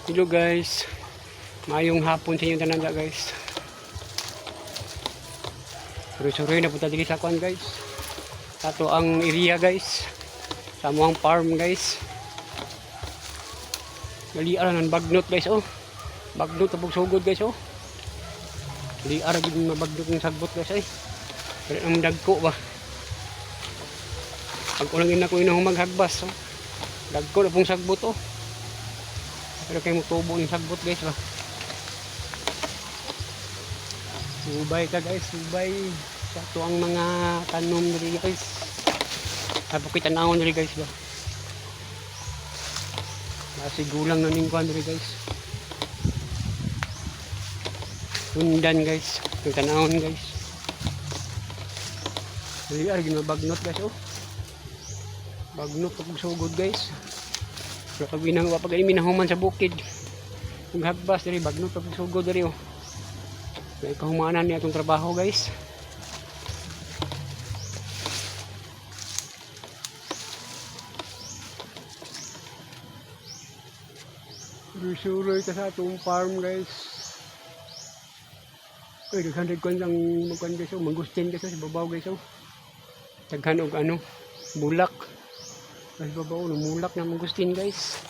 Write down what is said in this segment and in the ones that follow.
Hello guys, mayong hapon sa inyong tananda guys. Suroy-suroy na punta dito sa kuan guys. Ato ang area guys, sa amuang farm guys. Naliara ng bagnot guys oh. Bagnot tapos sugod guys oh. Naliara gid mabagnot ng sagbot guys ay. Pero ang dagko ba. Pag unang ko inong maghagbas oh. Dagko na pong sagbot oh. Pero kayo magtubo yung sagbot guys ba. Subay ka guys, subay sa ito ang mga tanom nila guys. Tapos kita naon nila guys ba. Kasi gulang na ningkuan nila guys. Tundan guys, kita naon guys. Dili argin mabagnot guys oh. Bagnot pag sugod guys. Pero pag minahuman sa bukid, maghagbas diri bagnot pag sugod diri oh. May kahumanan niya itong trabaho guys. Suroy ka sa itong farm guys. Uy, naghandad ko ang magkuhan guys oh. Mangustin guys oh, sa babaw guys oh. Taghan og ano, bulak. Ay babaw, mulak na mangustin guys.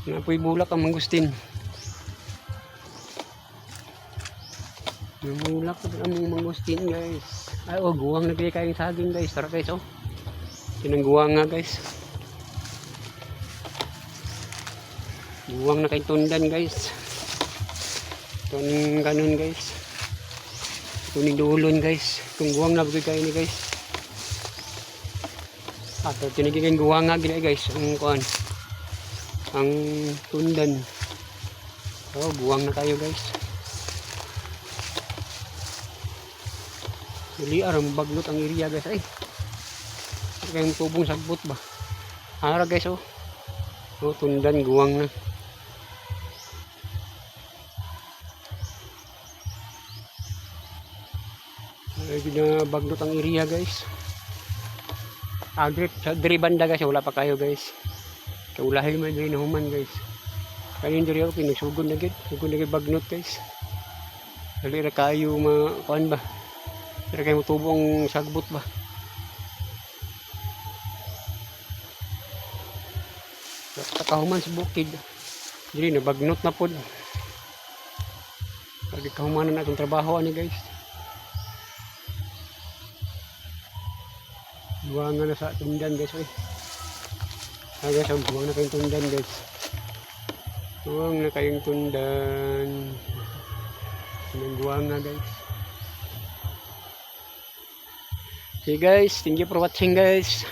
Napoy bulak ang mangustin. Mulak na ang mangustin guys. Ay oh, guwang nagbigay kayong saging guys. Tara guys oh. Tinang guwang nga guys. Guwang na kay tundan guys. Tuning ganun guys. Tuning dulon guys. Kung guwang na bigay kayo ni guys. Ato tinigigin guwang nga gina guys. Ang kuan. Ang tundan. Oh, guwang na kayo guys. Dili aram baglot ang area guys ay. Kayong tubong sagbot ba. Ara guys oh. Oh, tundan guwang na. Ay gina baglot ang area guys. Agrip sa diri banda guys, wala pa kayo guys. Kaulahin man diri na human guys. Kanin diri ako pinagsugod na gid. Sugod na gid bagnot guys. Dali ra kayo kuan ba. Pero kayo matubong sagbot ba. Kahuman sa bukid. Dili na bagnot na pod. Pag kahumanan na itong trabaho ani guys. Buwang na sa tundan guys eh. Guys, buwang na kayong tundan guys. Buwang na kayong tundan. Buwang na guys. Okay guys, thank you for watching guys.